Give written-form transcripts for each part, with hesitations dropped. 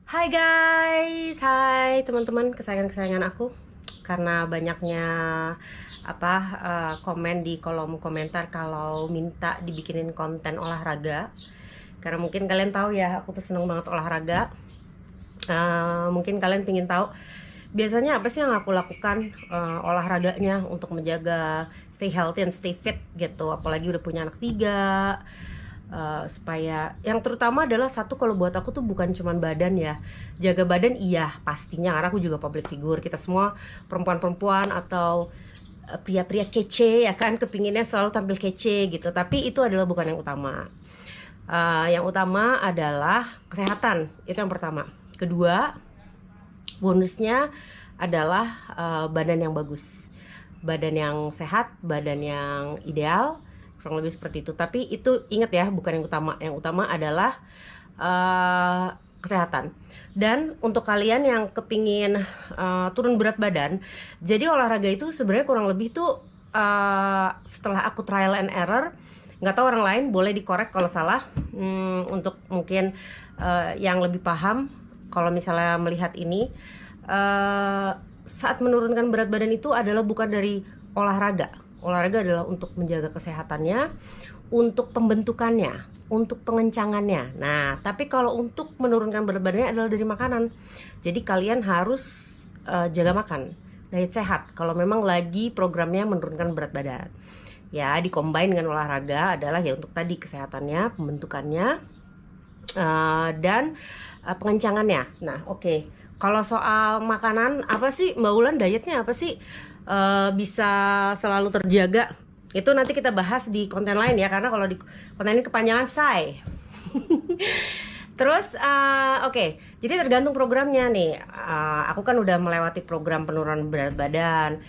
Hai guys, hai teman-teman kesayangan-kesayangan aku. Karena banyaknya komen di kolom komentar kalau minta dibikinin konten olahraga. Karena mungkin kalian tahu ya, aku tuh seneng banget olahraga. Mungkin kalian pengen tahu biasanya apa sih yang aku lakukan olahraganya untuk menjaga stay healthy and stay fit gitu. Apalagi udah punya anak 3. Supaya yang terutama adalah satu, kalau buat aku tuh bukan cuman badan ya, jaga badan iya pastinya karena aku juga public figure, kita semua perempuan-perempuan atau pria-pria kece ya kan, kepinginnya selalu tampil kece gitu, tapi itu adalah bukan yang utama. Yang utama adalah kesehatan, itu yang pertama. Kedua, bonusnya adalah badan yang bagus, badan yang sehat, badan yang ideal, kurang lebih seperti itu. Tapi itu ingat ya, bukan yang utama. Yang utama adalah kesehatan. Dan untuk kalian yang kepingin turun berat badan, jadi olahraga itu sebenarnya kurang lebih tuh setelah aku trial and error, nggak tahu orang lain, boleh dikorek kalau salah. Untuk mungkin yang lebih paham, kalau misalnya melihat ini, saat menurunkan berat badan itu adalah bukan dari olahraga. Olahraga adalah untuk menjaga kesehatannya, untuk pembentukannya, untuk pengencangannya. Nah, tapi kalau untuk menurunkan berat badannya adalah dari makanan. Jadi kalian harus jaga makan, diet sehat. Kalau memang lagi programnya menurunkan berat badan, ya dikombin dengan olahraga adalah ya untuk tadi kesehatannya, pembentukannya, dan pengencangannya. Nah, oke. Kalau soal makanan, apa sih Mbak Ulan dietnya apa sih bisa selalu terjaga? Itu nanti kita bahas di konten lain ya, karena kalau di konten ini kepanjangan say. Terus oke. Jadi tergantung programnya nih. Aku kan udah melewati program penurunan berat badan.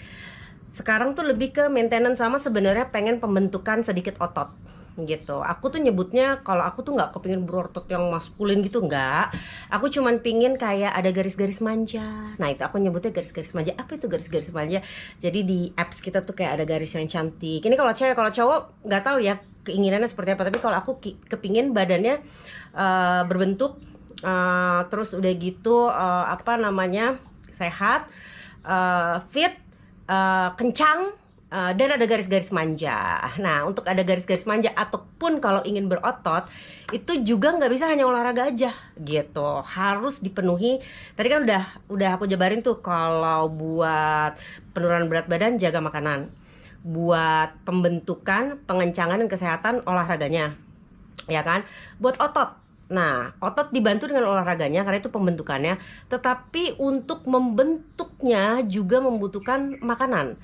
Sekarang tuh lebih ke maintenance sama sebenarnya pengen pembentukan sedikit otot gitu. Aku tuh nyebutnya, kalau aku tuh nggak kepingin berotot yang maskulin gitu, nggak. Aku cuman pingin kayak ada garis-garis manja. Nah itu aku nyebutnya garis-garis manja. Apa itu garis-garis manja? Jadi di apps kita tuh kayak ada garis yang cantik. Ini kalau cewek, kalau cowok nggak tahu ya keinginannya seperti apa. Tapi kalau aku kepingin badannya berbentuk, terus udah gitu sehat, fit, kencang, dan ada garis-garis manja. Nah, untuk ada garis-garis manja ataupun kalau ingin berotot, itu juga nggak bisa hanya olahraga aja gitu, harus dipenuhi. Tadi kan udah aku jabarin tuh, kalau buat penurunan berat badan jaga makanan, buat pembentukan, pengencangan dan kesehatan olahraganya, ya kan. Buat otot, nah otot dibantu dengan olahraganya karena itu pembentukannya, tetapi untuk membentuknya juga membutuhkan makanan.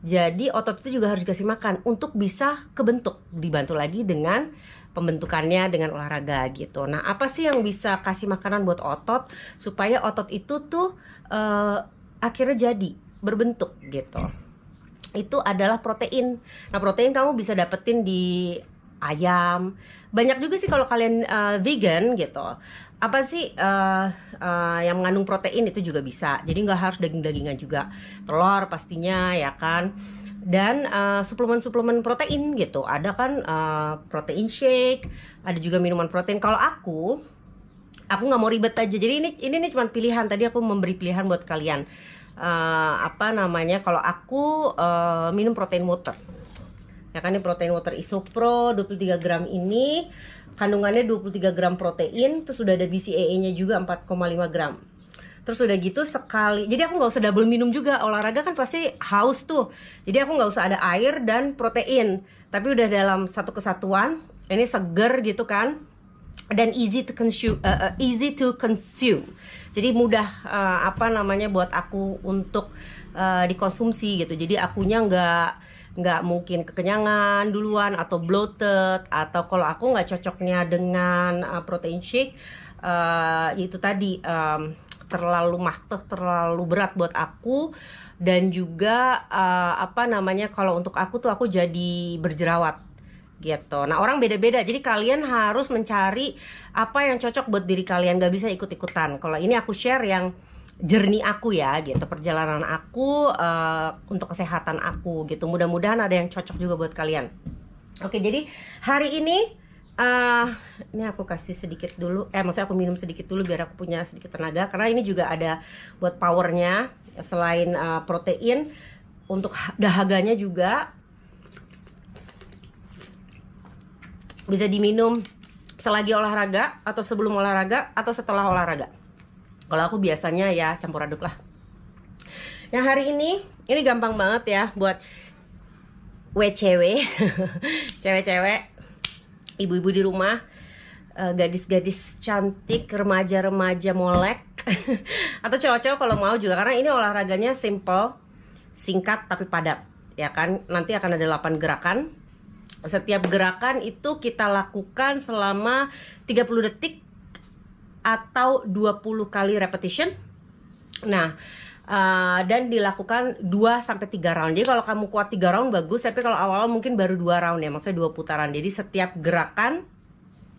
Jadi otot itu juga harus dikasih makan untuk bisa kebentuk, dibantu lagi dengan pembentukannya dengan olahraga gitu. Nah, apa sih yang bisa kasih makanan buat otot supaya otot itu tuh akhirnya jadi berbentuk gitu? Itu adalah protein. Nah, protein kamu bisa dapetin di ayam. Banyak juga sih kalau kalian vegan gitu. Apa sih yang mengandung protein itu juga bisa. Jadi nggak harus daging-dagingan juga. Telur pastinya ya kan. Dan suplemen-suplemen protein gitu. Ada kan protein shake, ada juga minuman protein. Kalau aku nggak mau ribet aja. Jadi ini cuma pilihan. Tadi aku memberi pilihan buat kalian. Kalau aku minum protein water. Ya kan, ini protein water Isopro 23 gram ini kandungannya 23 gram protein, terus sudah ada BCAA-nya juga 4,5 gram. Terus udah gitu sekali, jadi aku nggak usah double minum juga. Olahraga kan pasti haus tuh, jadi aku nggak usah ada air dan protein, tapi udah dalam satu kesatuan. Ini seger gitu kan, dan easy to consume. Jadi mudah buat aku untuk dikonsumsi gitu. Jadi akunya nggak mungkin kekenyangan duluan atau bloated, atau kalau aku nggak cocoknya dengan protein shake, itu tadi terlalu berat buat aku. Dan juga kalau untuk aku tuh aku jadi berjerawat gitu. Nah, orang beda-beda, jadi kalian harus mencari apa yang cocok buat diri kalian, gak bisa ikut-ikutan. Kalau ini aku share yang journey aku ya gitu, perjalanan aku untuk kesehatan aku gitu. Mudah-mudahan ada yang cocok juga buat kalian. Oke, jadi hari ini Ini aku kasih sedikit dulu, maksudnya aku minum sedikit dulu biar aku punya sedikit tenaga, karena ini juga ada buat powernya selain protein, untuk dahaganya juga. Bisa diminum selagi olahraga, atau sebelum olahraga, atau setelah olahraga. Kalau aku biasanya ya campur aduk lah. Yang hari ini gampang banget ya buat WCW, cewek-cewek, ibu-ibu di rumah, gadis-gadis cantik, remaja-remaja molek, atau cowok-cowok kalau mau juga, karena ini olahraganya simple, singkat tapi padat, ya kan. Nanti akan ada 8 gerakan. Setiap gerakan itu kita lakukan selama 30 detik atau 20 kali repetition. Nah, dan dilakukan 2-3 round. Jadi kalau kamu kuat 3 round bagus, tapi kalau awal-awal mungkin baru 2 round ya, maksudnya 2 putaran. Jadi setiap gerakan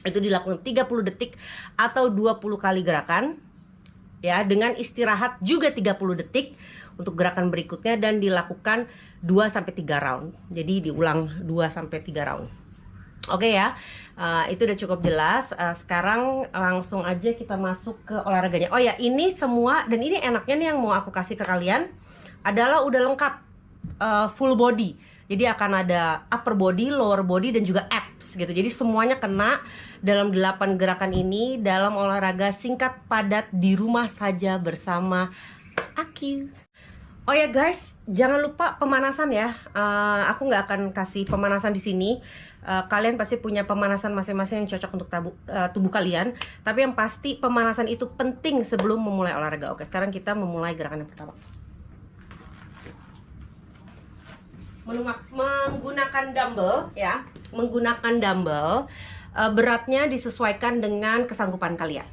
itu dilakukan 30 detik atau 20 kali gerakan, ya, dengan istirahat juga 30 detik untuk gerakan berikutnya, dan dilakukan 2-3 round. Jadi diulang 2-3 round. Oke ya, itu udah cukup jelas. Sekarang langsung aja kita masuk ke olahraganya. Oh ya, ini semua, dan ini enaknya nih yang mau aku kasih ke kalian adalah udah lengkap, full body. Jadi akan ada upper body, lower body, dan juga abs gitu. Jadi semuanya kena dalam 8 gerakan ini dalam olahraga singkat padat di rumah saja bersama Aki. Oh ya guys, jangan lupa pemanasan ya. Aku nggak akan kasih pemanasan di sini. Kalian pasti punya pemanasan masing-masing yang cocok untuk tubuh kalian. Tapi yang pasti pemanasan itu penting sebelum memulai olahraga. Oke, sekarang kita memulai gerakan yang pertama. Menggunakan dumbbell ya, menggunakan dumbbell, beratnya disesuaikan dengan kesanggupan kalian.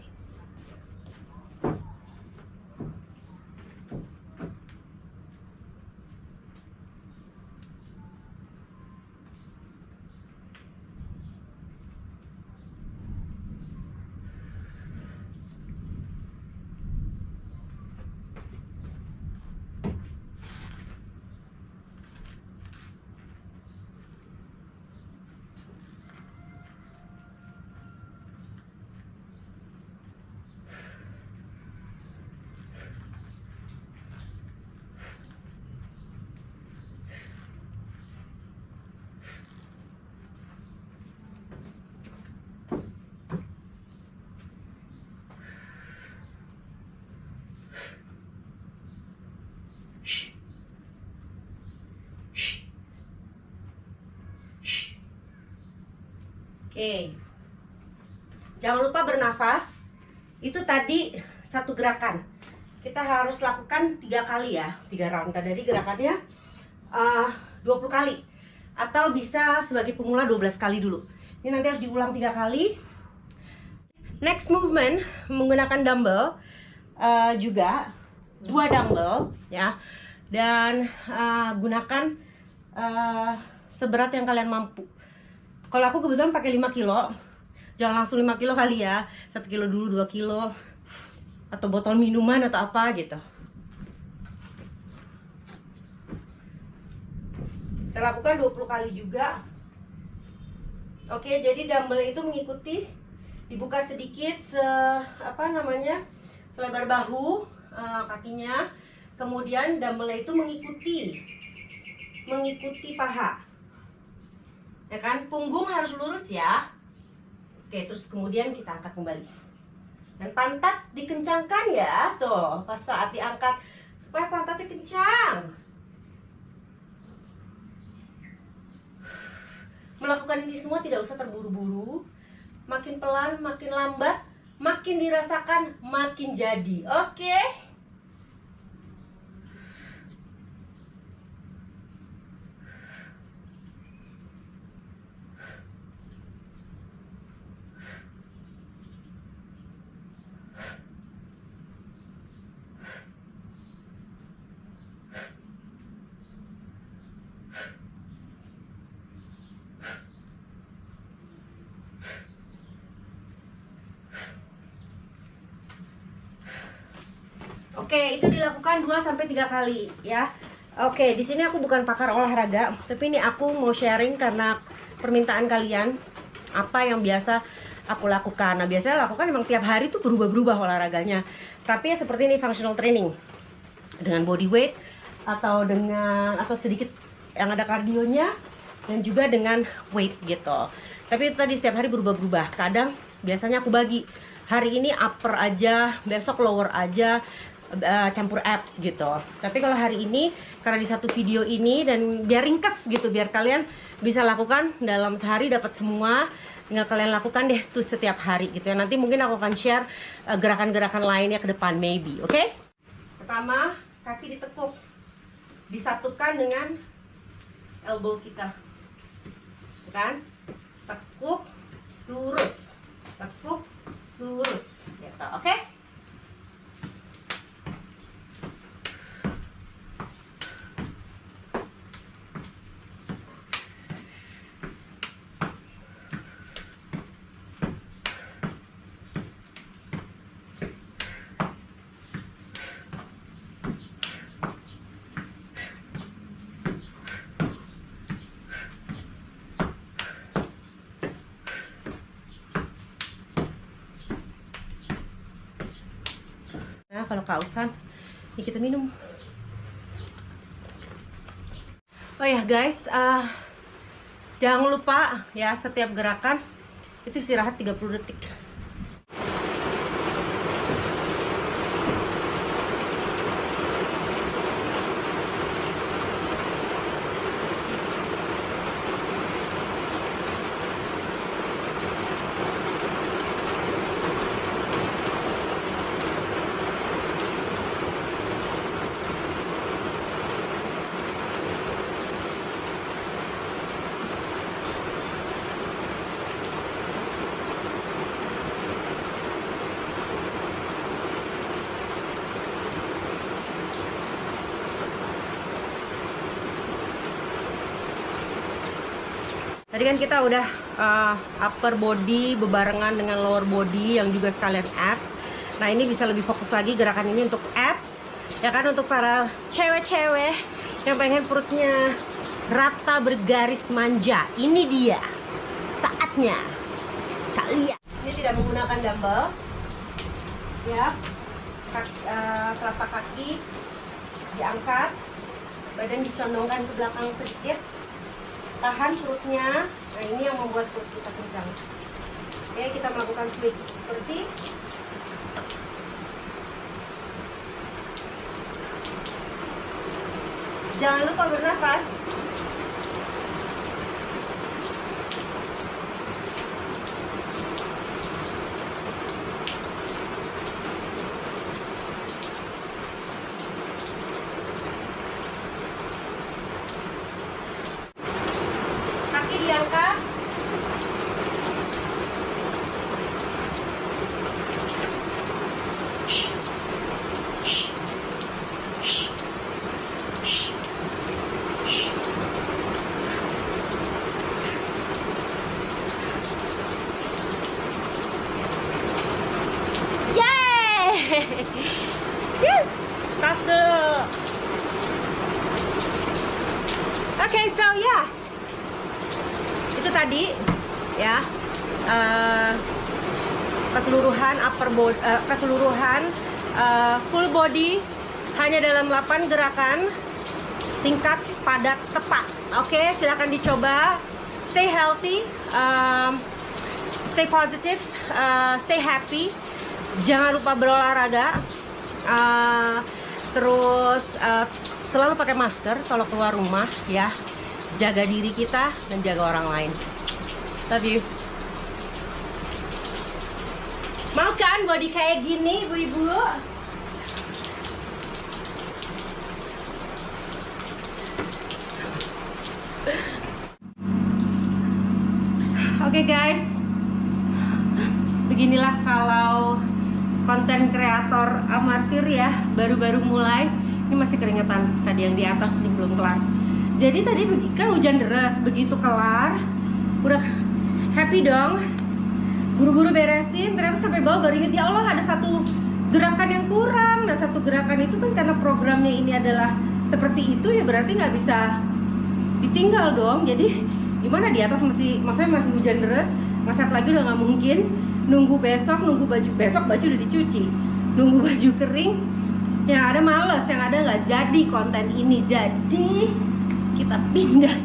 Oke, jangan lupa bernafas. Itu tadi satu gerakan, kita harus lakukan 3 kali ya, 3 round. Tadi gerakannya 20 kali, atau bisa sebagai pemula 12 kali dulu. Ini nanti harus diulang 3 kali. Next movement menggunakan dumbbell, juga 2 dumbbell ya, dan gunakan seberat yang kalian mampu. Kalau aku kebetulan pakai 5 kilo. Jangan langsung 5 kilo kali ya. 1 kilo dulu, 2 kilo. Atau botol minuman atau apa gitu. Kita lakukan 20 kali juga. Oke, jadi dumbbell itu mengikuti, dibuka sedikit selebar bahu, kakinya. Kemudian dumbbell itu mengikuti paha. Ya kan, punggung harus lurus ya. Oke, terus kemudian kita angkat kembali. Dan pantat dikencangkan ya, tuh, pas saat diangkat, supaya pantatnya kencang. Melakukan ini semua tidak usah terburu-buru. Makin pelan, makin lambat, makin dirasakan, makin jadi. Oke? Oke, itu dilakukan 2-3 kali ya. Oke, di sini aku bukan pakar olahraga, tapi ini aku mau sharing karena permintaan kalian. apa yang biasa aku lakukan. Nah, biasanya lakukan emang tiap hari tuh berubah-berubah olahraganya. Tapi ya seperti ini, functional training dengan body weight atau sedikit yang ada kardionya, dan juga dengan weight gitu. Tapi itu tadi setiap hari berubah-berubah. Kadang biasanya aku bagi, hari ini upper aja, besok lower aja, campur abs gitu. Tapi kalau hari ini karena di satu video ini, dan biar ringkas gitu, biar kalian bisa lakukan dalam sehari dapat semua, tinggal kalian lakukan deh tuh setiap hari gitu ya. Nanti mungkin aku akan share gerakan-gerakan lainnya ke depan maybe, oke? Pertama, kaki ditekuk, disatukan dengan elbow kita, kan? Tekuk, lurus, tekuk, lurus, gitu, oke? Nah, kalau kehausan, ya kita minum. Oh ya guys, jangan lupa ya, setiap gerakan itu istirahat 30 detik. Tadi kan kita udah upper body bebarengan dengan lower body yang juga sekalian abs. Nah, ini bisa lebih fokus lagi gerakan ini untuk abs, ya kan, untuk para cewek-cewek yang pengen perutnya rata bergaris manja. Ini dia saatnya kalian. Ini tidak menggunakan dumbbell, ya. Telapak kaki diangkat, badan dicondongkan ke belakang sedikit. Tahan perutnya. Nah, ini yang membuat perut kita kencang. Oke, kita melakukan twist seperti jangan lupa bernafas. Diangkat. Yeay! Yes! Tas dulu. Okay, so yeah. Itu tadi ya, keseluruhan upper body, keseluruhan full body hanya dalam 8 gerakan, singkat, padat, tepat. Oke, silakan dicoba. Stay healthy, stay positive, stay happy. Jangan lupa berolahraga, terus selalu pakai masker kalau keluar rumah ya. Jaga diri kita dan jaga orang lain. Love you. Mau kan body kayak gini, ibu-ibu? Oke guys, beginilah kalau konten kreator amatir ya, baru-baru mulai. Ini masih keringetan, tadi yang di atas ini belum kelar. Jadi tadi kan hujan deras, begitu kelar udah happy dong, buru-buru beresin, ternyata sampai bawah baru inget, ya Allah ada satu gerakan yang kurang. Nah, satu gerakan itu kan karena programnya ini adalah seperti itu ya, berarti nggak bisa ditinggal dong. Jadi gimana, di atas masih, maksudnya masih hujan deras, ngeset lagi udah nggak mungkin. Nunggu besok, nunggu baju besok, baju udah dicuci, nunggu baju kering, yang ada males, yang ada nggak jadi konten ini. Jadi kita pindah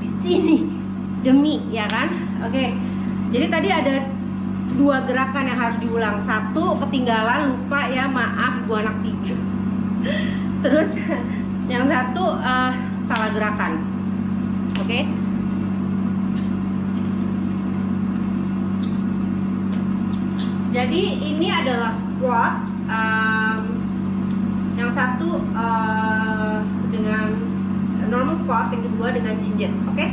di sini demi, ya kan? Oke, jadi tadi ada 2 gerakan yang harus diulang. 1 ketinggalan, lupa ya, maaf, ibu anak 3. Terus yang 1 salah gerakan. Oke. Jadi ini adalah squat. Yang 1 dengan normal squat, yang kedua dengan jinjit. Oke.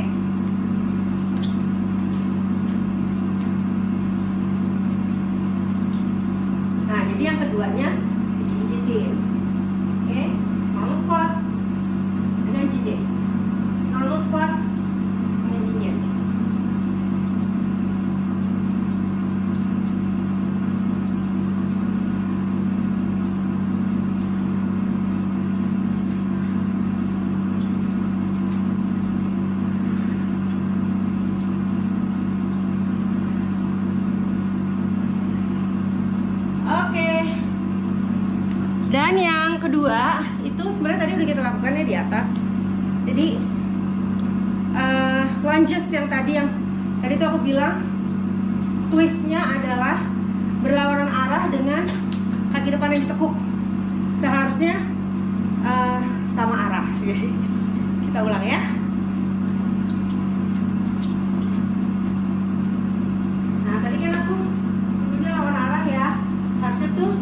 Nah, jadi yang keduanya jinjitin. Oke, normal squat dengan jinjit. Normal squat dengan jinjit. Dan yang kedua itu sebenarnya tadi udah kita lakukan ya di atas. Jadi lunges yang tadi tuh aku bilang twistnya adalah berlawanan arah dengan kaki depan yang ditekuk. Seharusnya sama arah. Jadi kita ulang ya. Nah tadi kan aku sebelumnya lawan arah ya. Harusnya tuh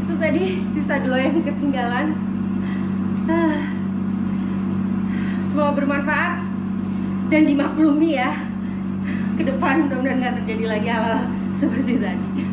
itu tadi sisa 2 yang ketinggalan. Semoga bermanfaat dan dimaklumi ya. Ke depan mudah-mudahan nggak terjadi lagi hal-hal seperti tadi.